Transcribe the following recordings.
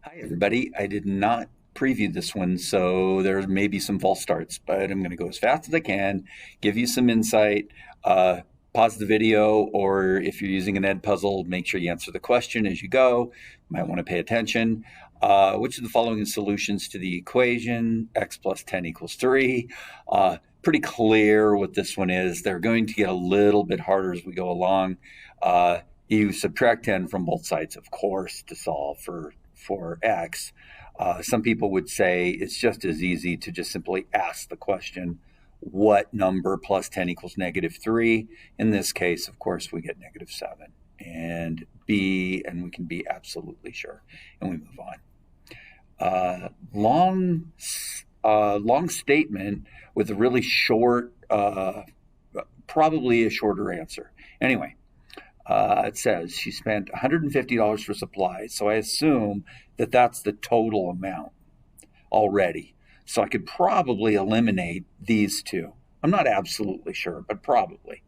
Hi, everybody. I did not preview this one, so there may be some false starts, but I'm going to go as fast as I can, give you some insight. Pause the video, or if you're using an ed puzzle, make sure you answer the question as you go. You might want to pay attention. Which of the following solutions to the equation x plus 10 equals 3? Pretty clear what this one is. They're going to get a little bit harder as we go along. You subtract 10 from both sides, of course, to solve for x. Some people would say it's just as easy to just simply ask the question, what number plus 10 equals negative 3? In this case, of course, we get negative 7. And B, and we can be absolutely sure. And we move on. Long statement with a really short, probably a shorter answer. Anyway, it says she spent $150 for supplies, so I assume that that's the total amount already. So I could probably eliminate these two. I'm not absolutely sure, but probably.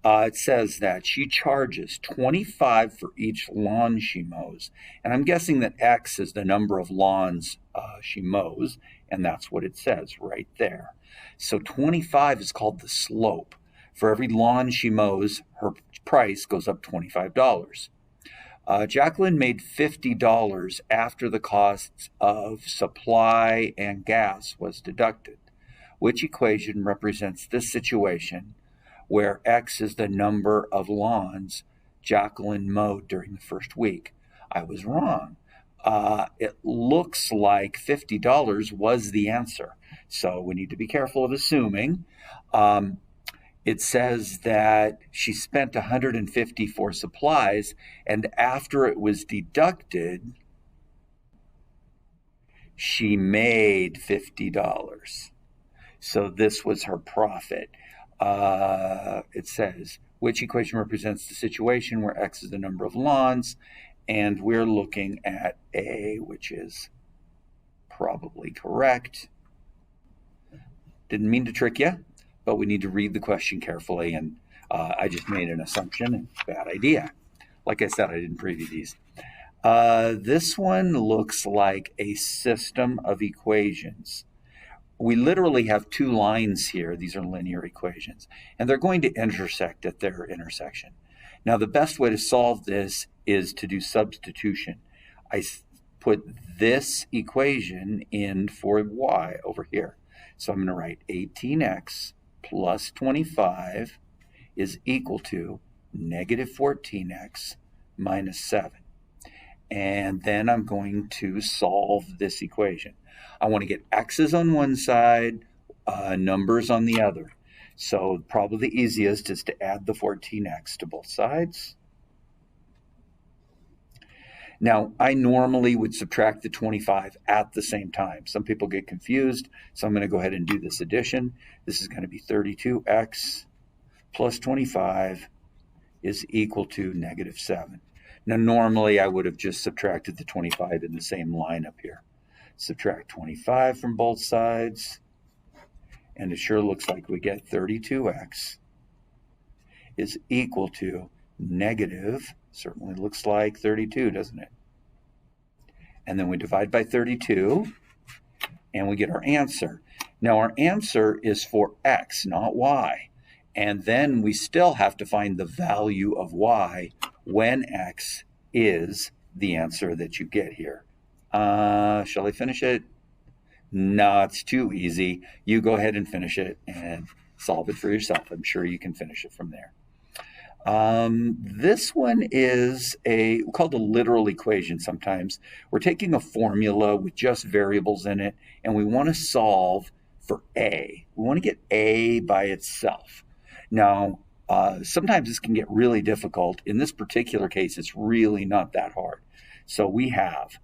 It says that she charges $25 for each lawn she mows. And I'm guessing that X is the number of lawns she mows, and that's what it says right there. So 25 is called the slope. For every lawn she mows, her price goes up $25. Jacqueline made $50 after the costs of supply and gas was deducted. Which equation represents this situation where X is the number of lawns Jacqueline mowed during the first week? I was wrong. It looks like $50 was the answer. So we need to be careful of assuming. It says that she spent $150 for supplies, and after it was deducted, she made $50. So this was her profit. It says, which equation represents the situation where X is the number of lawns? And we're looking at A, which is probably correct. Didn't mean to trick you, but we need to read the question carefully, and I just made an assumption, and bad idea. Like I said, I didn't preview these. This one looks like a system of equations. We literally have two lines here. These are linear equations, and they're going to intersect at their intersection. Now, the best way to solve this is to do substitution. I put this equation in for y over here. So I'm going to write 18x plus 25 is equal to negative 14x minus 7. And then I'm going to solve this equation. I want to get x's on one side, numbers on the other. So probably the easiest is to add the 14x to both sides. Now, I normally would subtract the 25 at the same time. Some people get confused, so I'm going to go ahead and do this addition. This is going to be 32x plus 25 is equal to negative 7. Now, normally I would have just subtracted the 25 in the same line up here. Subtract 25 from both sides, and it sure looks like we get 32x is equal to negative, certainly looks like 32, doesn't it? And then we divide by 32, and we get our answer. Now, our answer is for x, not y. And then we still have to find the value of y when x is the answer that you get here. Shall I finish it? No, it's too easy. You go ahead and finish it and solve it for yourself. I'm sure you can finish it from there. This one is called a literal equation sometimes. We're taking a formula with just variables in it, and we want to solve for A. We want to get A by itself. Now, sometimes this can get really difficult. In this particular case, it's really not that hard. So we have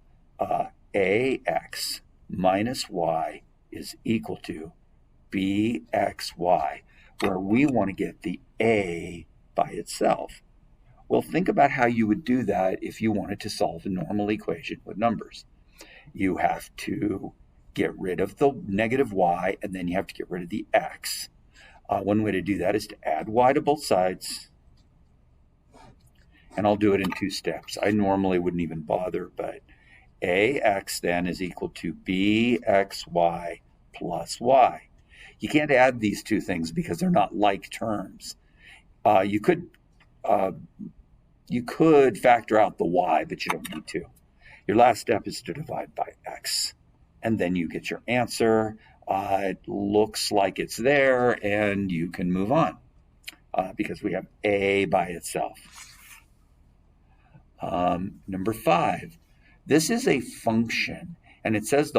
AX minus Y is equal to BXY, where we want to get the A by itself. Well, think about how you would do that if you wanted to solve a normal equation with numbers. You have to get rid of the negative y, and then you have to get rid of the x. One way to do that is to add y to both sides, and I'll do it in 2 steps. I normally wouldn't even bother, but AX then is equal to BXY plus Y. You can't add these two things because they're not like terms. You could factor out the Y, but you don't need to. Your last step is to divide by X, and then you get your answer. It looks like it's there, and you can move on because we have A by itself. Number 5, this is a function, and it says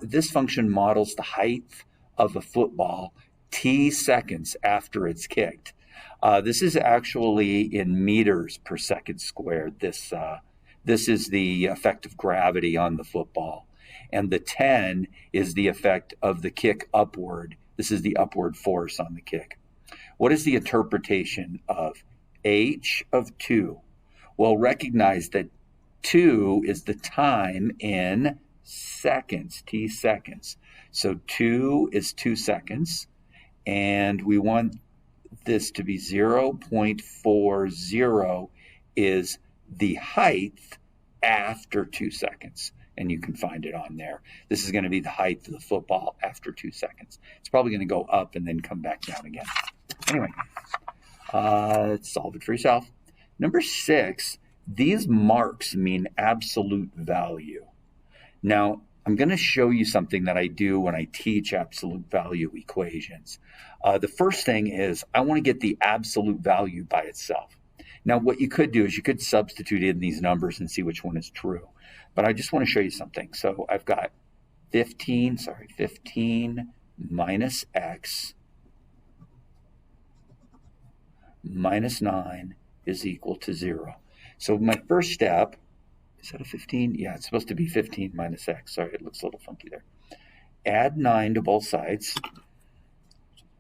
this function models the height of a football t seconds after it's kicked. This is actually in meters per second squared. This is the effect of gravity on the football. And the 10 is the effect of the kick upward. This is the upward force on the kick. What is the interpretation of h of 2? Well, recognize that 2 is the time in seconds, t seconds. So 2 is 2 seconds, and we want this to be 0.40 is the height after 2 seconds. And you can find it on there. This is going to be the height of the football after 2 seconds. It's probably going to go up and then come back down again. Anyway, solve it for yourself. Number 6, these marks mean absolute value. Now, I'm going to show you something that I do when I teach absolute value equations. The first thing is I want to get the absolute value by itself. Now, what you could do is you could substitute in these numbers and see which one is true. But I just want to show you something. So I've got 15 minus x minus 9 is equal to 0. So my first step, is that a 15? Yeah, it's supposed to be 15 minus x. Sorry, it looks a little funky there. Add 9 to both sides.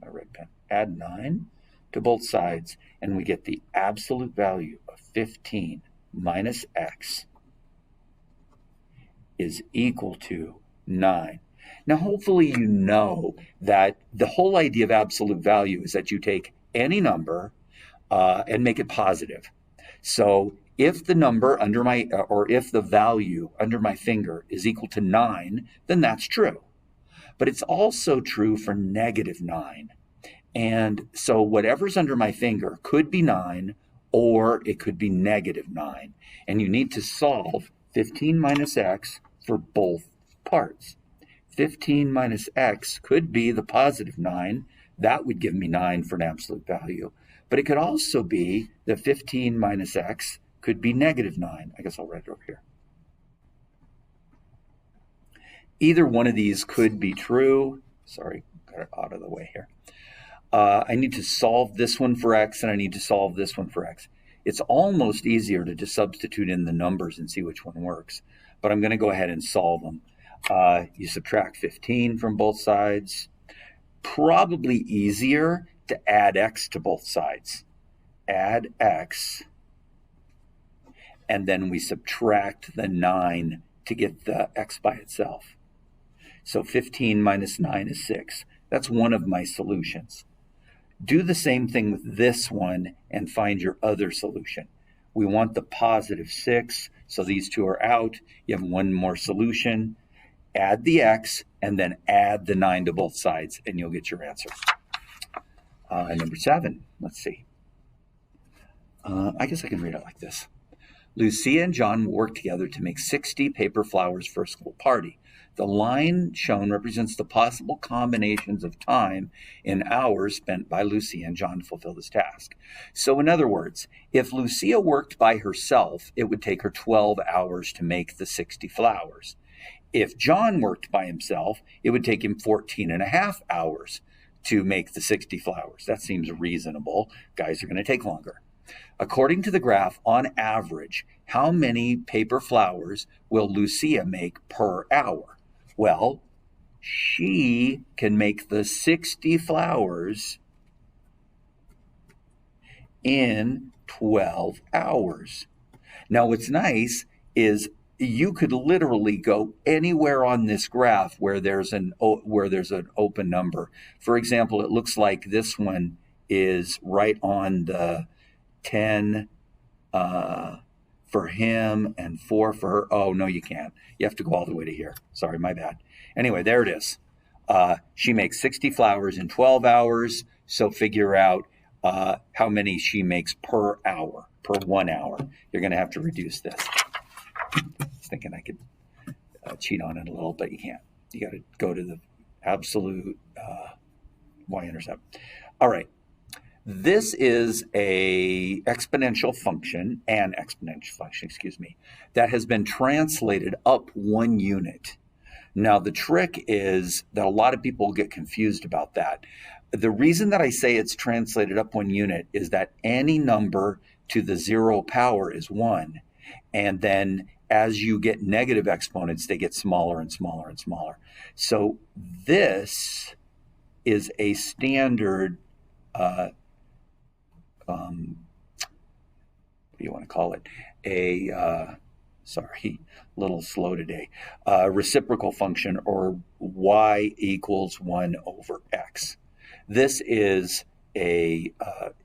My red pen. Add 9 to both sides, and we get the absolute value of 15 minus x is equal to 9. Now, hopefully you know that the whole idea of absolute value is that you take any number and make it positive. So if the number under my, or if the value under my finger is equal to 9, then that's true. But it's also true for negative 9. And so whatever's under my finger could be 9, or it could be negative 9. And you need to solve 15 minus x for both parts. 15 minus x could be the positive 9. That would give me 9 for an absolute value. But it could also be that 15 minus x could be negative 9. I guess I'll write it over here. Either one of these could be true. Sorry, got it out of the way here. I need to solve this one for x, and I need to solve this one for x. It's almost easier to just substitute in the numbers and see which one works. But I'm going to go ahead and solve them. You subtract 15 from both sides. Probably easier to add x to both sides. Add x, and then we subtract the 9 to get the x by itself. So 15 minus 9 is 6. That's one of my solutions. Do the same thing with this one and find your other solution. We want the positive 6, so these two are out. You have one more solution. Add the x, and then add the 9 to both sides, and you'll get your answer. Number 7, let's see. I guess I can read it like this. Lucia and John worked together to make 60 paper flowers for a school party. The line shown represents the possible combinations of time in hours spent by Lucia and John to fulfill this task. So in other words, if Lucia worked by herself, it would take her 12 hours to make the 60 flowers. If John worked by himself, it would take him 14 and a half hours to make the 60 flowers. That seems reasonable. Guys are going to take longer. According to the graph, on average, how many paper flowers will Lucia make per hour? Well, she can make the 60 flowers in 12 hours. Now, what's nice is you could literally go anywhere on this graph where there's an open number. For example, it looks like this one is right on the 10, for him and 4 for her. Oh, no, you can't. You have to go all the way to here. Sorry, my bad. Anyway, there it is. She makes 60 flowers in 12 hours, so figure out how many she makes per hour, per 1 hour. You're going to have to reduce this. I was thinking I could cheat on it a little, but you can't. You got to go to the absolute y-intercept. All right. This is an exponential function, that has been translated up 1 unit. Now, the trick is that a lot of people get confused about that. The reason that I say it's translated up 1 unit is that any number to the 0 power is 1. And then as you get negative exponents, they get smaller and smaller and smaller. So this is a standard, what do you want to call it? A little slow today. Reciprocal function, or y equals 1 over x. This is an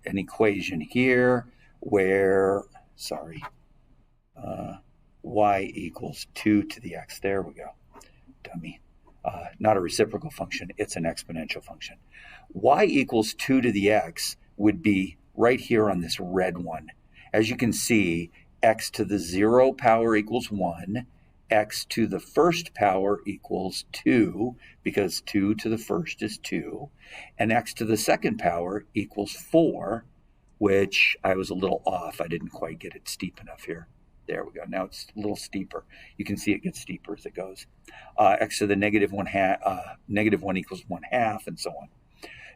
equation here where, y equals 2 to the x. There we go, dummy. Not a reciprocal function, it's an exponential function. Y equals 2 to the x would be right here on this red one. As you can see, x to the 0 power equals 1, x to the first power equals 2, because 2 to the first is 2, and x to the second power equals 4, which I was a little off. I didn't quite get it steep enough here. There we go. Now it's a little steeper. You can see it gets steeper as it goes. X to the negative 1 equals 1/2, and so on.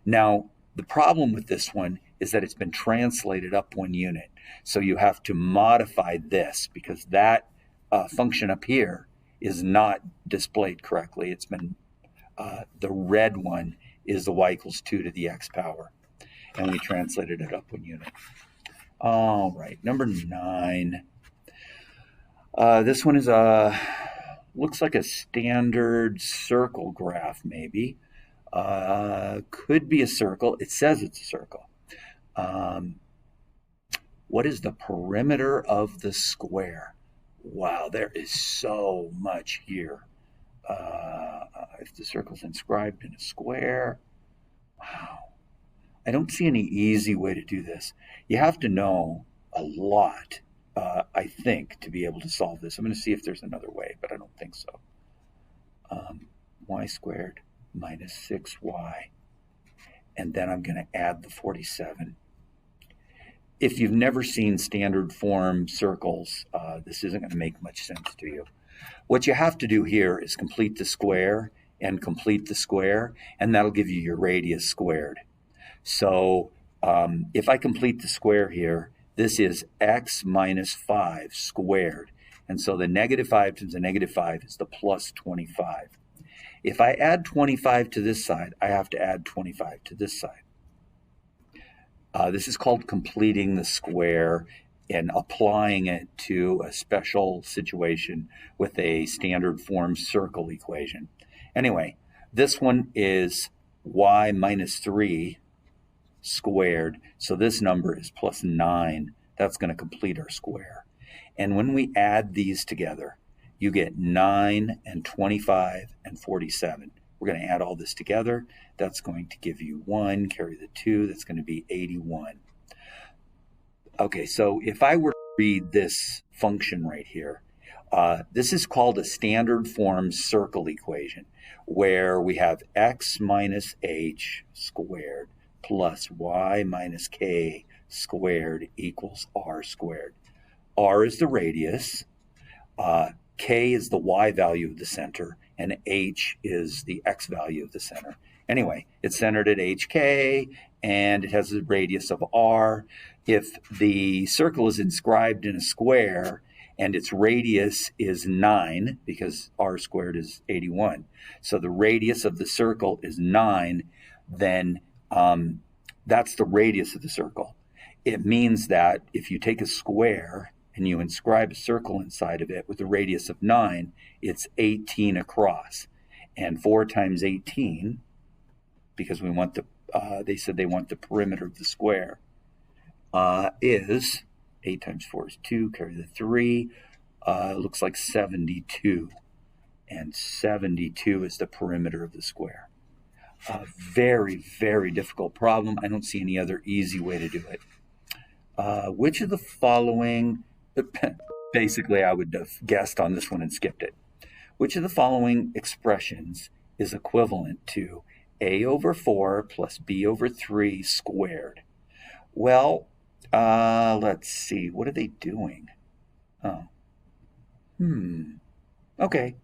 Now, the problem with this one is that it's been translated up 1 unit. So you have to modify this, because that function up here is not displayed correctly. It's been, the red one is the y equals 2 to the x power. And we translated it up 1 unit. All right, number 9. This one is looks like a standard circle graph, maybe. Could be a circle. It says it's a circle. What is the perimeter of the square? Wow, there is so much here. If the circle's inscribed in a square, wow. I don't see any easy way to do this. You have to know a lot, I think, to be able to solve this. I'm going to see if there's another way, but I don't think so. Y squared minus 6y, and then I'm going to add the 47. If you've never seen standard form circles, this isn't going to make much sense to you. What you have to do here is complete the square and complete the square, and that'll give you your radius squared. So if I complete the square here, this is x minus 5 squared. And so the negative 5 times the negative 5 is the plus 25. If I add 25 to this side, I have to add 25 to this side. This is called completing the square and applying it to a special situation with a standard form circle equation. Anyway, this one is y minus 3 squared. So this number is plus 9. That's going to complete our square. And when we add these together, you get 9 and 25 and 47. We're going to add all this together. That's going to give you 1, carry the 2. That's going to be 81. Okay, so if I were to read this function right here, this is called a standard form circle equation, where we have x minus h squared plus y minus k squared equals r squared. R is the radius, k is the y value of the center, and h is the x value of the center. Anyway, it's centered at hk, and it has a radius of r. If the circle is inscribed in a square and its radius is 9, because r squared is 81, so the radius of the circle is 9, then that's the radius of the circle. It means that if you take a square and you inscribe a circle inside of it with a radius of 9, it's 18 across. And 4 times 18, because we want the, they said they want the perimeter of the square, is 8 times 4 is 2, carry the 3. Looks like 72. And 72 is the perimeter of the square. A very, very difficult problem. I don't see any other easy way to do it. Which of the following, basically I would have guessed on this one and skipped it. Which of the following expressions is equivalent to a over 4 plus b over 3 squared? Well, let's see. What are they doing? Oh. Okay.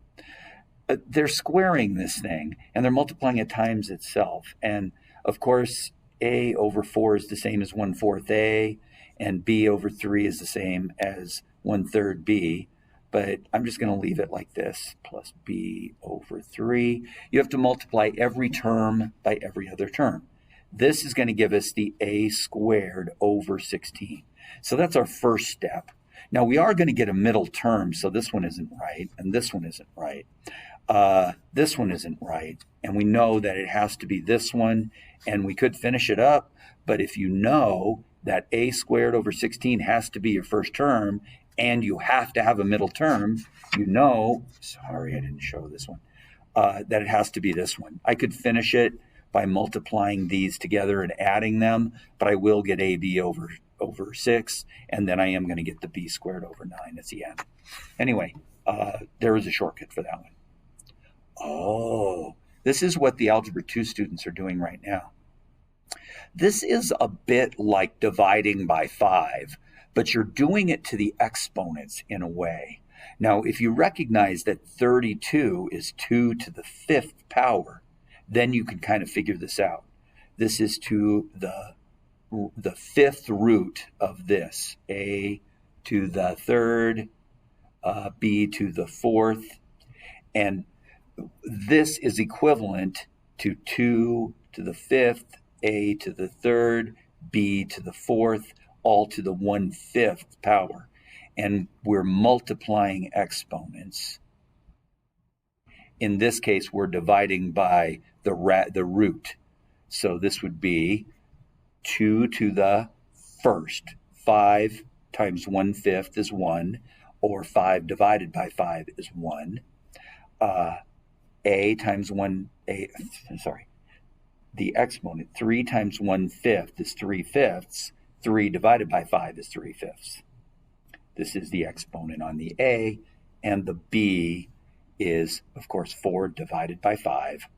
They're squaring this thing, and they're multiplying it times itself. And, of course, a over 4 is the same as 1/4 a, and b over 3 is the same as 1/3 b. But I'm just going to leave it like this, plus b over 3. You have to multiply every term by every other term. This is going to give us the a squared over 16. So that's our first step. Now, we are going to get a middle term, so this one isn't right, and this one isn't right. This one isn't right, and we know that it has to be this one, and we could finish it up, but if you know that a squared over 16 has to be your first term, and you have to have a middle term, you know, sorry, I didn't show this one, that it has to be this one. I could finish it by multiplying these together and adding them, but I will get ab over 6, and then I am going to get the b squared over 9 at the end. Anyway, there is a shortcut for that one. Oh, this is what the Algebra 2 students are doing right now. This is a bit like dividing by 5, but you're doing it to the exponents in a way. Now, if you recognize that 32 is 2 to the 5th power, then you can kind of figure this out. This is to the 5th root of this, a to the 3rd, b to the 4th, and this is equivalent to 2 to the 5th, a to the 3rd, b to the 4th, all to the 1/5 power. And we're multiplying exponents. In this case, we're dividing by the root. So this would be 2 to the 1st. 5 times 1/5 is 1, or 5 divided by 5 is 1. A times 1, the exponent, 3 times 1/5 is 3/5. 3 divided by 5 is 3/5. This is the exponent on the A, and the B is, of course, 4 divided by 5,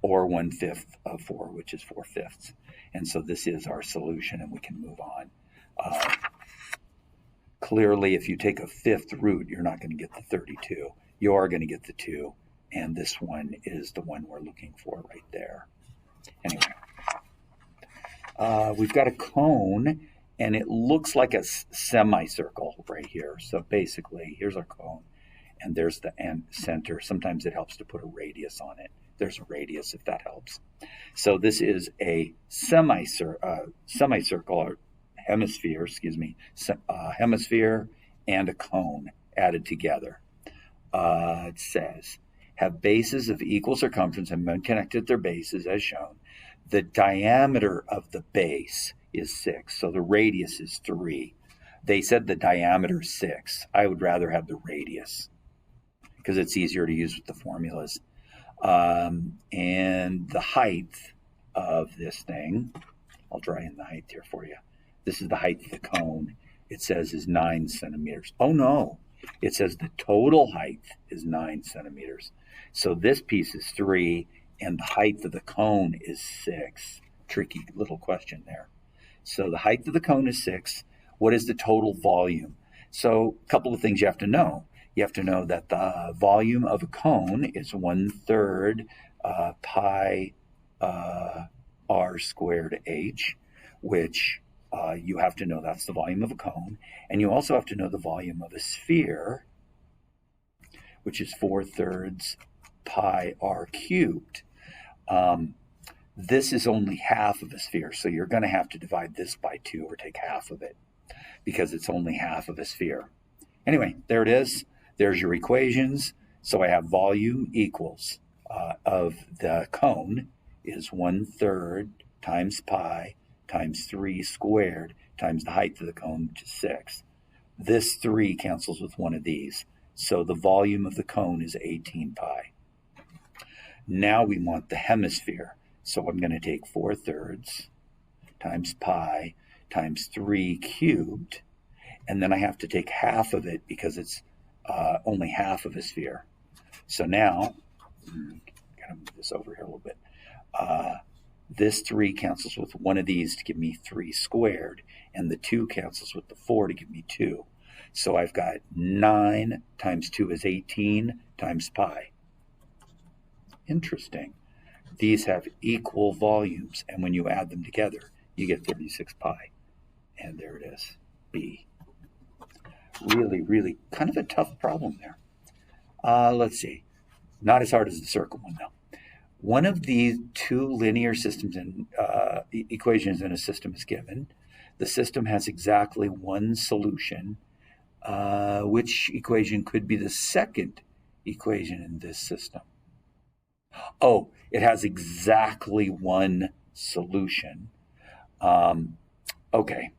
or 1/5 of 4, which is 4/5. And so this is our solution, and we can move on. Clearly, if you take a 5th root, you're not going to get the 32. You are going to get the 2, and this one is the one we're looking for right there. Anyway, we've got a cone, and it looks like a semicircle right here. So basically, here's our cone, and there's the center. Sometimes it helps to put a radius on it. There's a radius if that helps. So this is a semicircle, or hemisphere, hemisphere and a cone added together. It says, have bases of equal circumference and when connected at their bases as shown. The diameter of the base is 6, so the radius is 3. They said the diameter is 6. I would rather have the radius because it's easier to use with the formulas. And the height of this thing, I'll draw in the height here for you. This is the height of the cone. It says is 9 centimeters. Oh no, it says the total height is 9 centimeters. So this piece is 3, and the height of the cone is 6. Tricky little question there. So the height of the cone is 6. What is the total volume? So a couple of things you have to know. You have to know that the volume of a cone is 1/3 pi r squared h, which you have to know that's the volume of a cone. And you also have to know the volume of a sphere, which is 4/3 pi r cubed. This is only half of a sphere, so you're going to have to divide this by 2 or take half of it because it's only half of a sphere. Anyway, there it is. There's your equations. So I have volume equals of the cone is 1/3 times pi times 3 squared times the height of the cone, which is 6. This 3 cancels with one of these. So the volume of the cone is 18 pi. Now we want the hemisphere. So I'm going to take 4/3 times pi times 3 cubed. And then I have to take half of it because it's only half of a sphere. So now, I'm going to move this over here a little bit. This 3 cancels with one of these to give me 3 squared, and the 2 cancels with the 4 to give me 2. So I've got 9 times 2 is 18 times pi. Interesting. These have equal volumes, and when you add them together, you get 36 pi. And there it is, B. Really, really kind of a tough problem there. Let's see. Not as hard as the circle one, though. One of these 2 linear systems and equations in a system is given. The system has exactly one solution. Which equation could be the second equation in this system? Oh, it has exactly one solution. Okay.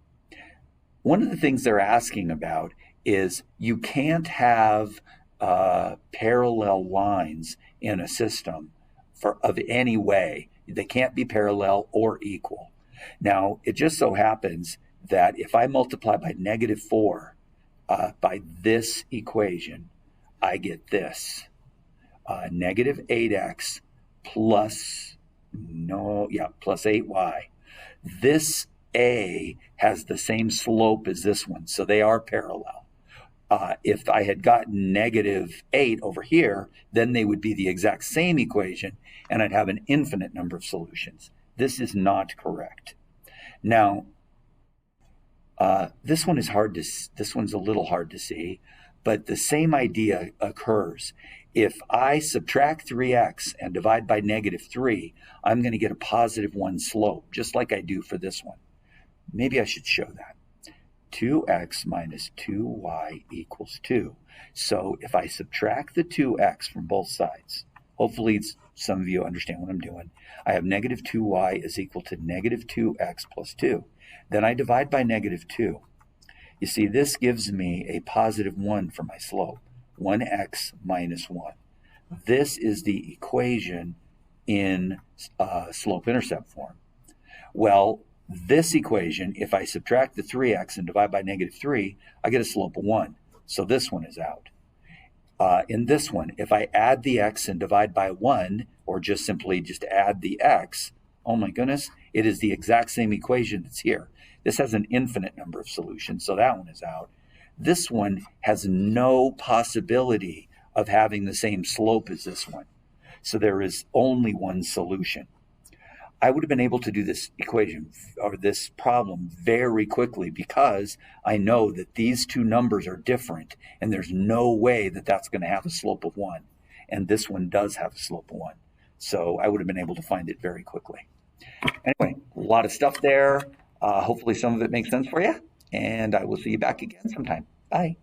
One of the things they're asking about is you can't have parallel lines in a system of any way. They can't be parallel or equal. Now, it just so happens that if I multiply by -4 by this equation, I get this. Negative 8x plus 8y. This A has the same slope as this one, so they are parallel. If I had gotten -8 over here, then they would be the exact same equation, and I'd have an infinite number of solutions. This is not correct. Now, this one's a little hard to see, but the same idea occurs. If I subtract 3x and divide by -3, I'm going to get a +1 slope, just like I do for this one. Maybe I should show that. 2x minus 2y equals 2. So if I subtract the 2x from both sides, hopefully some of you understand what I'm doing. I have -2y is equal to -2x plus 2. Then I divide by -2. You see, this gives me a +1 for my slope, 1x minus 1. This is the equation in slope-intercept form. Well, this equation, if I subtract the 3x and divide by -3, I get a slope of 1. So this one is out. In this one, if I add the x and divide by 1, or just add the x, oh my goodness, it is the exact same equation that's here. This has an infinite number of solutions, so that one is out. This one has no possibility of having the same slope as this one. So there is only one solution. I would have been able to do this equation or this problem very quickly because I know that these two numbers are different and there's no way that that's going to have a slope of 1. And this one does have a slope of 1. So I would have been able to find it very quickly. Anyway, a lot of stuff there. Hopefully some of it makes sense for you. And I will see you back again sometime. Bye.